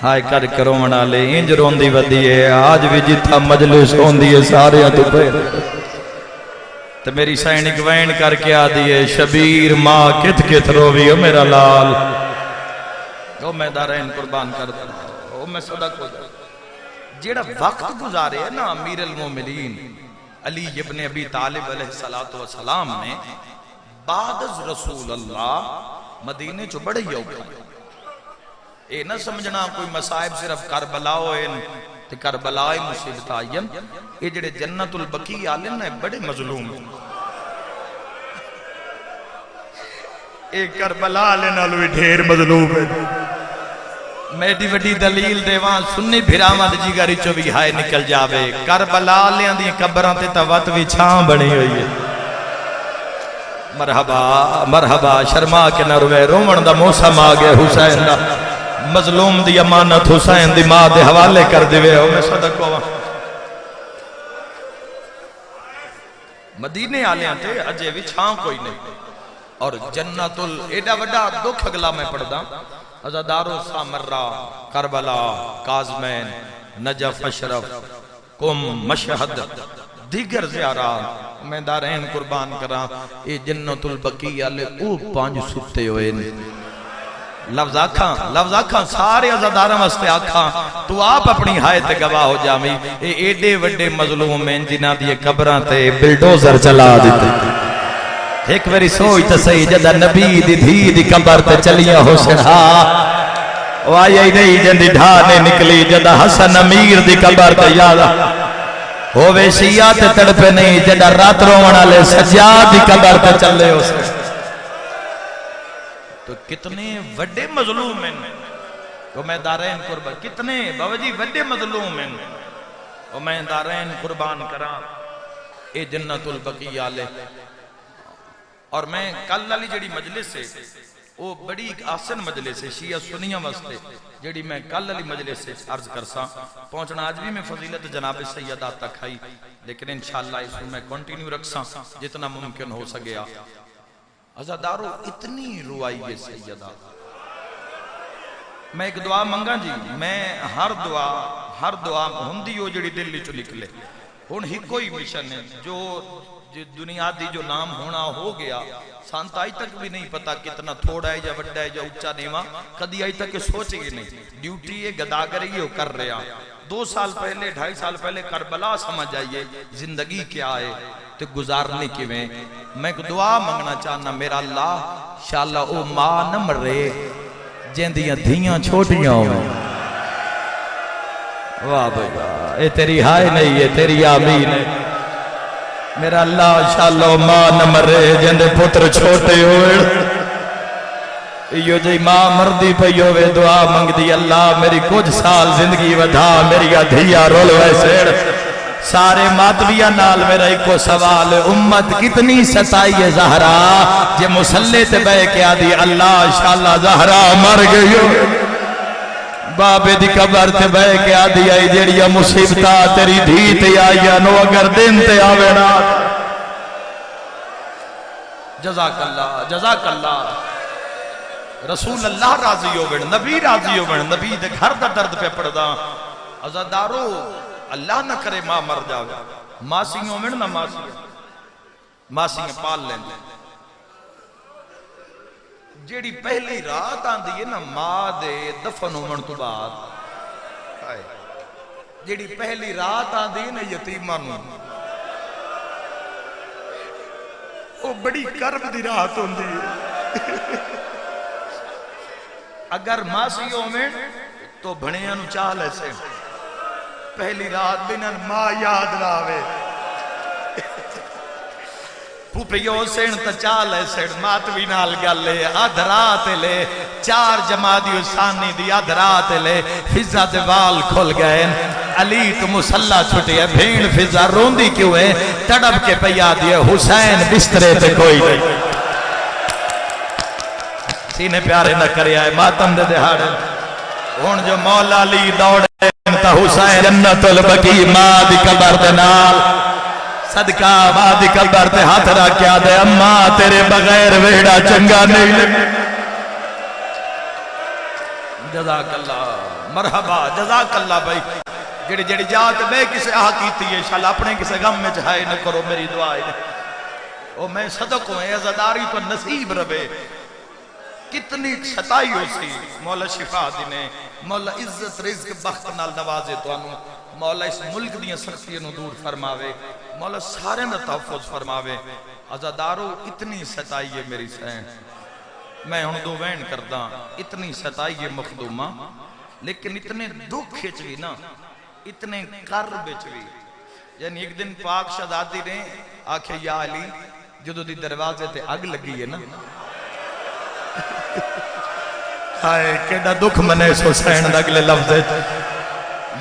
ہائے کر کرونا لے انج روندی ودی ہے، آج بھی جتھا مجلس ہوندی ہے سارے تو پہ تو میری سینک وین کر کے آدھی ہے شبیر ماں کت کت رووی ہو میرا لال، او میں دارین قربان کرتا او میں صدق ہو جا جیڑا وقت گزارے ہے نا امیر المومنین علی ابن ابی طالب علیہ السلام نے بعد از رسول اللہ مدینے چو بڑے ہی اوکھا اے نہ سمجھنا کوئی مصائب صرف کربلا ہوئے تے کربلا مصیبت آئین، اے جڑے جنت البقیع آلن نا بڑے مظلوم ہیں، اے کربلا آلن آلوی ڈھیر مظلوم ہے۔ میڈی وڈی دلیل دیوان سنی بھرامد جیگاری چو بھی ہائے نکل جاوے، کربلا آلیاں دی قبران تے توت بھی چھاں بنی ہوئی ہے۔ مرحبا مرحبا شرما کے نروے رومن دا موسم آگے حسین دا مظلوم دی امانت حسین دی ماں دے حوالے کر دیوے ہو میں صدق ہوا۔ مدینے آلیاں تے اجے بھی چھاں کوئی نہیں، اور جنت ایڈا وڈا دکھ اگلا میں پڑھ دا ازادارو سامرہ کربلا کاظمین نجف اشرف کم مشہد دیگر زیارات میں دارین قربان کرا، اے جنت البقیع لے او پانچ ستے ہوئے لفظ آکھاں سارے ازادارہ مستے آکھاں تو آپ اپنی حایت گواہ ہو جامی، اے ایڈے وڈے مظلوم ہیں جنہ دیے قبران تے بلڈوزر چلا دیتے۔ ایک ویری سوئی تا صحیح جدہ نبی دی دھی دی قبر تے چلیاں حسین ہاں وہ آئی نہیں جن دی ڈھانے نکلی جدہ حسن امیر دی قبر تے یادا ہووے شیعہ تے تڑپے نہیں جدہ رات رومنا لے سجاد دی قبر تے چلے حسین۔ تو کتنے وڈے مظلوم ہیں تو میں دارین قربان، کتنے باوجی وڈے مظلوم ہیں تو میں دارین قربان کرا اے جنت البقیع لے۔ اور میں کل علی جڑی مجلس سے وہ بڑی ایک آسن مجلس ہے شیعہ سنیہ واسطے جڑی میں کل علی مجلس سے عرض کرسا پہنچنا آج بھی میں فضیلت جناب سیدہ تک آئی، لیکن انشاءاللہ اس میں کنٹینیو رکھسا جتنا ممکن ہو سکیا۔ عزادارو اتنی روائی ہے سیدہ، میں ایک دعا منگا جی، میں ہر دعا ہندی ہو جڑی دل چو نکلے ہون ہی کوئی مشن ہے جو دنیا دی جو نام ہونا ہو گیا سانتا آئی تک بھی نہیں پتا کتنا تھوڑا ہے یا وڈا ہے یا اچھا نیواں کدی آئی تک سوچے گی نہیں، ڈیوٹی ہے گداگری ہے کر رہا 2 سال پہلے 2.5 سال پہلے کربلا سمجھ آئیے زندگی کیا ہے تو گزارنے کی میں ایک دعا منگنا چاہنا میرا اللہ انشاءاللہ او ماں نہ مرے جیندیاں دھیاں چھوٹیاں ہوئے۔ واہ بھائی واہ، اے تیری ہائے نہیں ہے تیری آمین ہے میرا اللہ انشاءاللہ ماں نہ مرے جندے پتر چھوٹے ہوئے۔ یہ جی ماں مردی پہ ہوئے دعا منگ دی اللہ میری کچھ سال زندگی ودھا میری دھیا رول ویسے سارے ماتویہ نال میرا ایک کو سوال امت کتنی ستائی ہے زہرا جے مسلح تے بے کیا دی اللہ انشاءاللہ زہرا مر گئی بابے دی قبر تے بے کیا دی آئی جیڑیا مصیبتہ تیری دھی تے آئیا نو اگر دن تے آوینا۔ جزاک اللہ رسول اللہ راضی ہو بڑھ نبی راضی ہو بڑھ نبی دے گھر دا درد پہ پڑھدا عزادارو اللہ نہ کرے ماں مر جاوے ماسیوں میں نہ ماسیوں پال لیں جیڑی پہلی رات آن دی ہے نا ماں دے دفن ہومن تو بعد جیڑی پہلی رات آن دی ہے نا یتیمان وہ بڑی کرب دی رات ہوں دی اگر ماسیوں میں تو بھنیاں نو چاہ لے سے پہلی رات بینن ماں یاد لاوے پوپیو سین تا چال ہے سین ماتوی نال گلے آدھرات لے 4 جمادی ثانی دی آدھرات لے فضا دے وال کھل گئے علی تو مسلح چھٹی ہے بھین فضا روندی کیوں ہے تڑب کے پیا دیئے حسین بسترے تے کوئی نہیں سینے پیارے نہ کرے آئے ماتم دے دہاڑے ہون جو مولا علی دوڑے تا حسین جنت البقیع ماں دی قبر دے نال صدقہ آباد قبر تے ہاتھ رکھ کے آدھے اماں تیرے بغیر ویڑا چنگا نہیں لگے. جزاک اللہ مرحبا جزاک اللہ بھائی. جڑی جڑی جات میں کسے آہ کیتی ہے انشاءاللہ اپنے کسے غم میں چاہے نہ کرو میری دعا ہے. او میں صدق ہوں عزاداری تو نصیب رہے. کتنی ستائی ہو سی مولا شفا دینے مولا عزت رزق بخت نال نوازے تو انو مولا اس ملک دیاں سختیاں نو دور فرماوے مولا سارے نہ تحفظ فرماوے. عزادارو اتنی ستائی ہے میری سین میں ہوں دو وین کردہ اتنی ستائی ہے مخدومہ لیکن اتنے دکھ چوی نا اتنے کرب چوی. یعنی ایک دن پاک شہزادی نے آکھے یا علی جدو دی دروازے تے اگ لگی ہے نا ہائے کیڑا دکھ منے حسین دا اگلے لفظ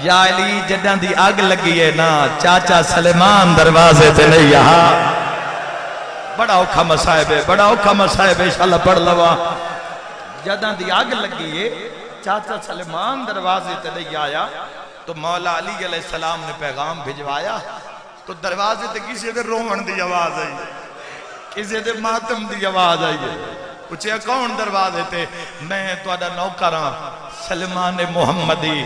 یا علی جداں دی اگ لگی ہے نا چاچا سلیمان دروازے تے نہیں یہاں. بڑا اوکھا مسائب ہے بڑا اوکھا مسائب ہے انشاءاللہ پڑھ لوا. جداں دی اگ لگی ہے چاچا سلیمان دروازے تے نہیں آیا تو مولا علی علیہ السلام نے پیغام بھجوایا تو دروازے تے کسی دے رومن دی آواز آئی کسی دے ماتم دی آواز آئی ہے. پوچھے کون دروازے تے میں تو اڈا نوکراں سلمان محمدی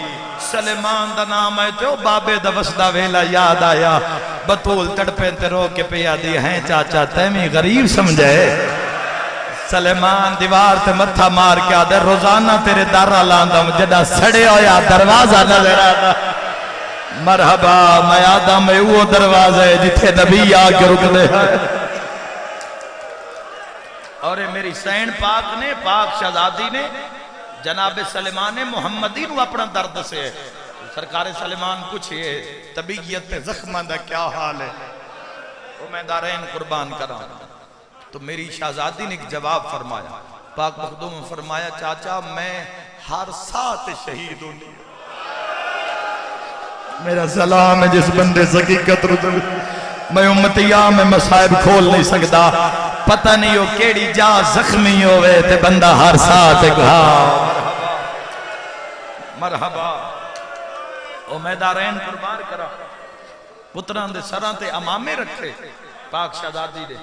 سلمان دا نام ہے تو بابے دا وسدہ ویلا یاد آیا بطول تڑپیں تے رو کے پیا دی ہیں چاچا تیمی غریب سمجھے. سلیمان دیوار تے متھا مار کے آدھے روزانہ تیرے دارہ لاندم جڑا سڑے ہویا دروازہ نظر آتا. مرحبا میں آدم میں وہ دروازہ ہے جتھے نبی آگے رک دے. اور میری سین پاک نے پاک شہزادی نے جناب سلیمان محمدی نو اپنا درد سے سرکار سلیمان پوچھئے طبیعت زخمہ دا کیا حال ہے وہ میں دارین قربان کرا. تو میری شہزادی نے ایک جواب فرمایا پاک مخدوم فرمایا چاچا میں ہر ساتھ شہید ہوں. میرا سلام ہے جس بندے حقیقت رتب میں امتیاں میں مصائب کھول نہیں سکتا پتہ نہیں ہو کیڑی جا زخمی ہوئے تے بندہ ہر ساتھ گھا. مرحبا او میں دارین قربان کرا پتران دے سران تے امامے رکھے پاک شہزادی دے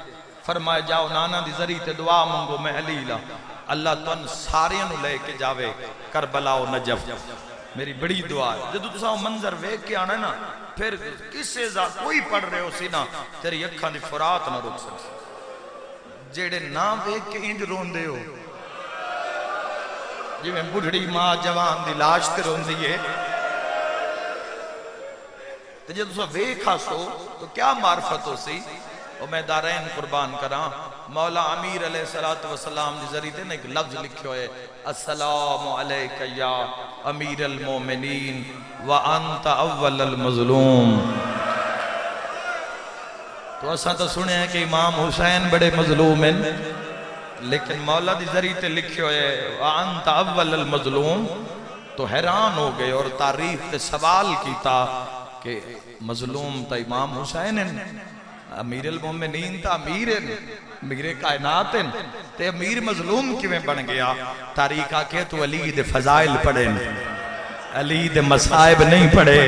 فرمائے جاؤ نانا دی ذریعے تے دعا منگو میں علیلہ اللہ تن سارے نو لے کے جاوے کربلا و نجف. میری بڑی دعا ہے جدو تساں منظر ویک کے آنا نا پھر کسے کوئی پڑھ رہے ہو سی نا تیری اکھاں دی فرات نہ رک سکتے جیڑے نا ویک کے انج رون دے ہو جی میں بڑھڑی ماں جوان دی لاش تے رون دیئے تو جب تساں ویکھا سو تو کیا معرفت ہو سی اور میں دارین قربان کراں مولا امیر علیہ السلام دی ذریعے تے ایک لفظ لکھے ہوئے السلام علیکہ یا امیر المومنین وانت اول المظلوم. تو اساں تو سنے ہیں کہ امام حسین بڑے مظلوم ہیں لیکن مولا دی ذریعے تے لکھے ہوئے وانت اول المظلوم تو حیران ہو گئے اور تاریخ تے سوال کیتا کہ مظلوم تا امام حسین ہیں امیر المومنین تا امیر ہیں امیر کائنات ہیں تے امیر مظلوم کیویں بن گیا. تاریخ آکے تو علی دے فضائل پڑھے علی دے مصائب نہیں پڑھے.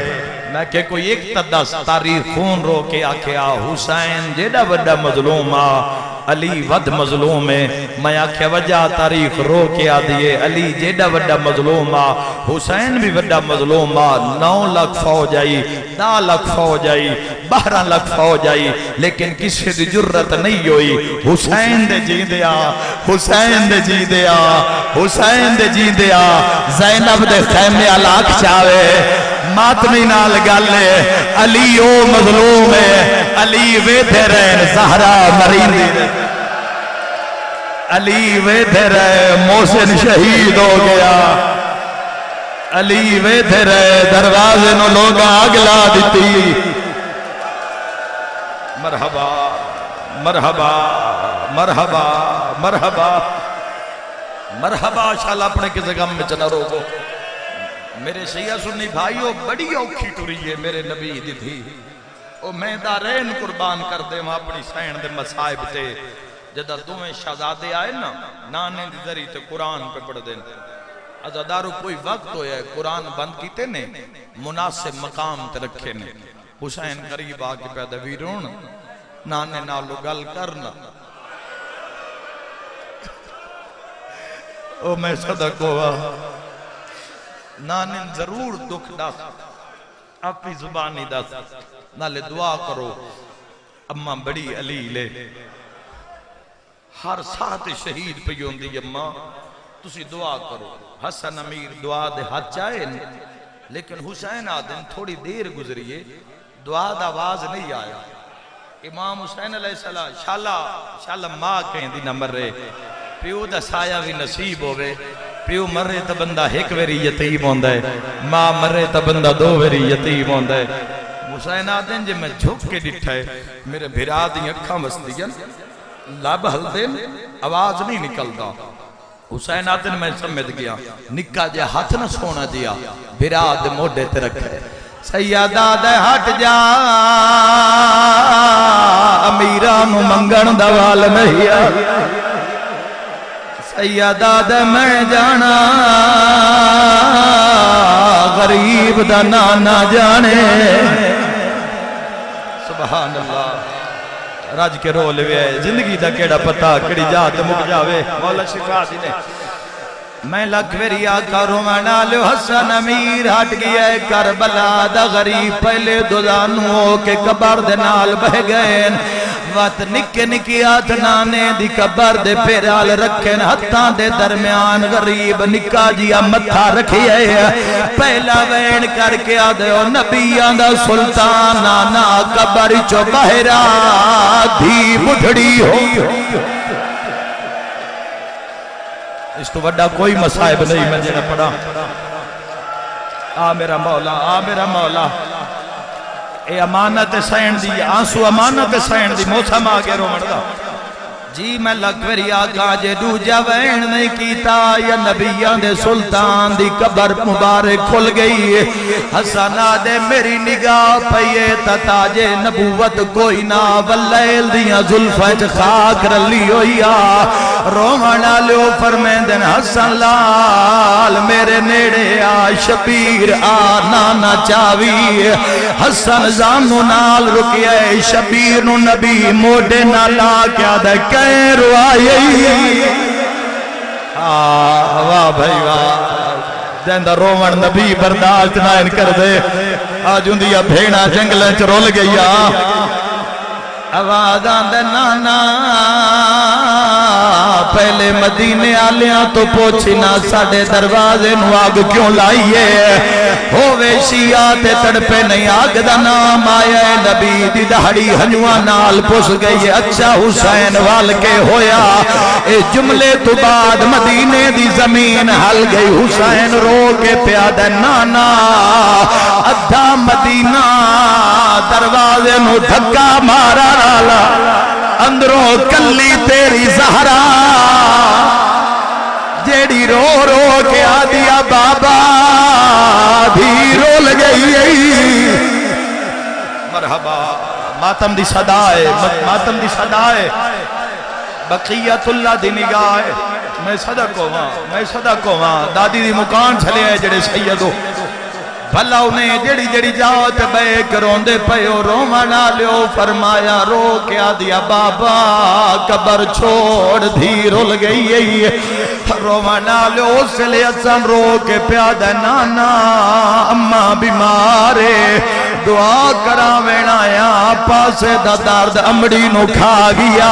میں کہ کوئی ایک تدس تاریخ خون رو کے آکے حسین جیڑا وڈا مظلوم علی ود مظلوم ہے. میں آکھے وجہ تاریخ رو کے آدھئے علی جیڑا وڈا مظلوم حسین بھی وڈا مظلوم 9 لاکھ فوج آئی 10 لاکھ فوج آئی 12 لاکھ فوج آئی لیکن کسی دی جرت نہیں ہوئی حسین دے جی دیا حسین دے جی دیا حسین دے جی دیا. زینب دے خیمے علاق چاہے ماتمی نال گالے علی او مظلوم ہے علی ویدھے رہن زہرہ مریندی علی ویدھے رہے محسن شہید ہو گیا علی ویدھے رہے دروازے نو لوگا اگلا دیتی. مرحبا مرحبا مرحبا مرحبا مرحبا انشاءاللہ اپنے کسی غم میں چنا روکو. میرے شیعہ سنی بھائیو بڑی اوکھی ٹوری ہے میرے نبی دی تھی او میں دارین قربان کر دے وہاں اپنی سین دے مصائب تے جدہ دویں شہزادے آئے نا نانے دی ذریعے تے قرآن پہ پڑھ دیں. عزادارو کوئی وقت ہویا ہے قرآن بند کیتے نے مناسب مقام تے رکھے نے حسین قریب آ کے پیدا ویرون نانے نالو گل کرنا او میں صدق ہوا نانے ضرور دکھ دس اپنی زبانی دس نالے دعا کرو اماں بڑی علی لے ہر ساتھ شہید پہ ہوندی اماں تسی دعا کرو حسن امیر دعا دے ہاتھ چاہے لیکن حسین آدم تھوڑی دیر گزریے دعا دا آواز نہیں آیا امام حسین علیہ السلام شاللہ ماں کہیں دی نہ مرے پیو دا سایہ بھی نصیب ہوئے پیو مرے تا بندہ ایک ویری یتیم ہوندہ ہے ماں مرے تا بندہ دو ویری یتیم ہوندہ ہے حسین آدم جے میں جھک کے ڈٹھا ہے میرے بھرا دی اکھاں وسدیاں لب ہل دن آواز نہیں نکلتا حسین آدم میں سمجھ گیا نکا جے ہاتھ نہ سونا دیا بھرا دے موڈے تے رکھے سیدہ دے ہٹ جا امیرانو منگن دوال نہیں آیا سیدہ دے میں جانا غریب دا نانا جانے سبحان اللہ راج کے رول وے زندگی دا کیڑا پتا کڑی جات مک جاوے مولا شفا دی نے میں لکھ ویری آقا رومانا لو حسن امیر ہٹ گیا ہے کربلا دا غریب پہلے دوزانوں کے قبر دے نال بہ گئے وقت نکے نکی آت نانے دی قبر دے پیرال رکھیں ہتھاں دے درمیان غریب نکا جیا متھا رکھی ہے پہلا وین کر کے آدھے او نبیان دا سلطان نانا قبر چو بہرا دھی بڑھڑی ہو اس تو وڈا کوئی مسائب نہیں میں جنہ پڑھا آ میرا مولا آ میرا مولا اے امانت سین دی آنسو امانت سین دی موسم آگے رو مردہ جی میں لکوری آقا جے دو جوین نہیں کیتا یا نبیان دے سلطان دی قبر مبارک کھل گئی ہے حسن آدھے میری نگاہ پہیے تاج نبوت کوئی نا واللیل دیاں ظلفت خاک رلی ہویا رومانا لیو فرمین دن حسن لال میرے نیڑے آ شبیر آ نانا چاوی حسن زانو نال رکیے شبیر نو نبی موڑے نالا کیا دے کہیں روائی واہ بھائی واہ دیندہ رومن نبی برداشت نہ ان کر دے آج اندیا بھیڑا جنگلیں چرول گیا آوازاں دے نانا پہلے مدینے آلیاں تو پوچھنا ساڑھے دروازے نو آگ کیوں لائیے ہووے شیعہ تے تڑپے نہیں آگ دا نام آیا ہے نبی دی دہڑی ہنوہ نال پوس گئی اچھا حسین وال کے ہویا اے جملے تو بعد مدینے دی زمین ہل گئی حسین رو کے پیادہ نانا ادھا مدینہ دروازے نو دھکا مارا رالا اندروں کلی تیری زہرا جیڑی رو رو کے آدیا بابا بھی رول گئی مرحبا ماتم دی صدائے ماتم دی صدائے بقیت اللہ دی نگاہ میں صدق ہوا دادی دی مکان چھلے ہیں جڑے سیدو بھلا انہیں جڑی جڑی جاوت بے کرون دے پیو رومانا لیو فرمایا رو کیا دیا بابا قبر چھوڑ دھی رول گئی رومانا لیو سے لے اچھن رو کے پیادہ نانا اممہ بیمارے دعا کرا وینایا پاسے دا درد امڑی نو کھا گیا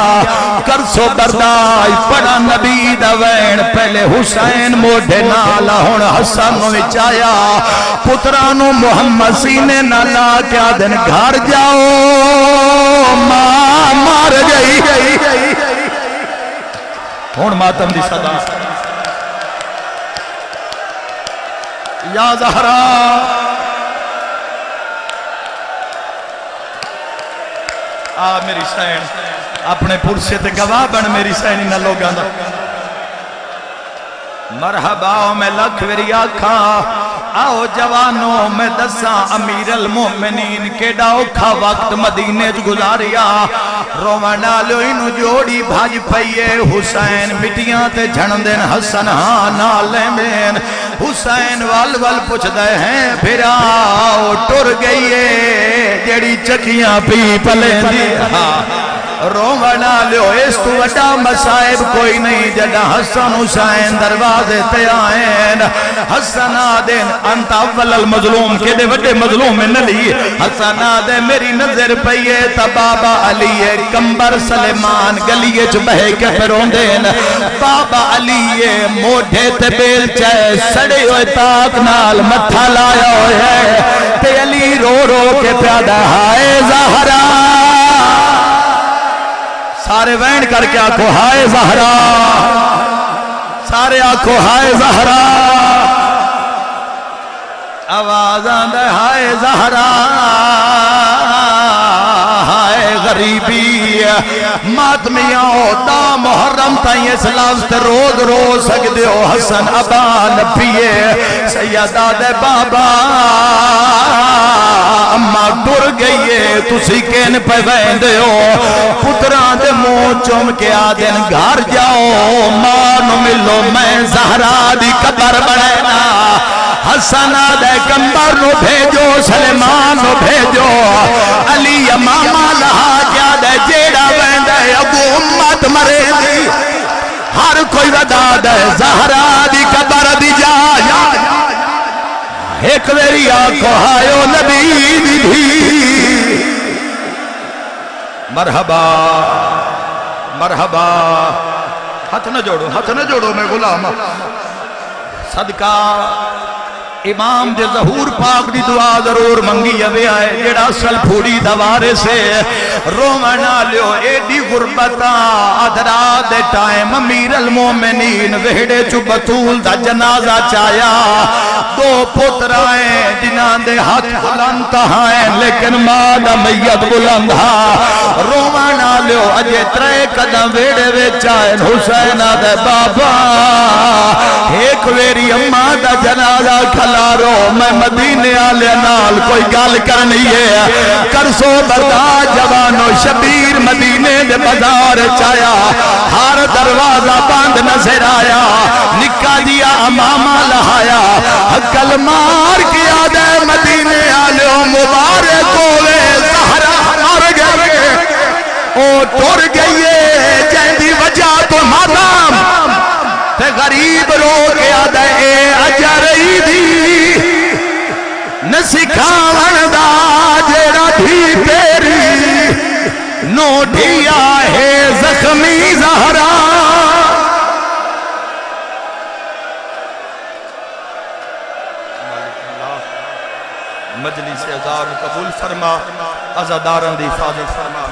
کرسو بردائی پڑا نبی دا وین پہلے حسین موڑے نالا ہون حسن وچایا پترانو محمد سینے نالا کیا دن گھر جاؤ ماں مار گئی ہون ماتم دی صدا یا زہرا آ میری سین اپنے پرسے تے گواہ بن میری سینی نہ لوگاں دا مرحبا میں لکھ ویری آکھا آؤ جوانوں میں دساں امیر المومنین کے ڈاؤکھا وقت مدینے گزاریا رومانا لوئنو جوڑی بھاج پئیے حسین مٹیاں تے جھن دین حسن ہاں نالے مین حسین وال وال پوچھ دے ہیں پھرا ٹر گئی ہے جڑی چکیاں پی پلے دی رومنا لیو اس تو وڈا مصائب کوئی نہیں جڑا حسن حسین دروازے تے آئین حسن آدین انت اول المظلوم کے دے وڈے مظلوم میں نلی حسن آدے میری نظر پئیے تا بابا علی کمبر سلیمان گلیے چ بہے کے پھرون دین بابا علی موڑھے تے بیل چائے سڑے ہوئے تاک نال متھا لایا ہوئے تے علی رو رو کے پیادہ ہائے زہرا سارے وین کر کے آنکھو ہائے زہرا سارے آنکھو ہائے زہرا آواز آندے ہائے زہرا ہائے غریبی ماتمیاں ہوتا محرم تائیں اس لفظ روز روز سکتے ہو حسن ابا نبیے سیدہ دے بابا اما ڈر گئیے تسی کین پہ ویندے ہو پتران دے منہ چوم کے آدن گھر جاؤ مانو ملو میں زہرا دی قبر بڑھنا حسن آدھے کمبر نو بھیجو سلیمان نو بھیجو علی امامہ لہا کیا دے جیڑا ویندے ابو امت مرے دی ہر کوئی ودا دے زہرا دی قبر دی جا ایک ویری آنکھو ہائیو نبی دی بھی مرحبا مرحبا ہاتھ نہ جوڑو میں غلام صدقہ امام دے ظہور پاک دی دعا ضرور منگی ہوئے آئے جڑا اصل پھوڑی دوارے سے رومنا لیو ایڈی غربتا ادرا دے ٹائم امیر المومنین وہڑے چو بطول دا جنازہ چایا دو پترائیں جنان دے ہاتھ بلند ہیں لیکن ماں میت بلند ہا رومنا لیو اجے ترے قدم ویڑے ویچائیں حسین دے بابا ایک ویری اماں دا جنازہ کھلارو میں مدینے آلے نال کوئی گال کرنی ہے کرسو بردار جوانو شبیر مدینے دے بازار چایا ہر دروازہ بند نظر آیا نکا دیا امامہ لہایا حقل مار کیا دے مدینے آلے مبارک ہوئے زہرہ مار گئے او ٹر گئیے جہدی وجہ تو مادام تے غریب رو گیا دے اجرئی دی نسکھاون دا جیڑا بھی تیری نو ڈھیا ہے زخمی زہرا مجلس عزام قبول فرما عزاداران دی حفاظت فرما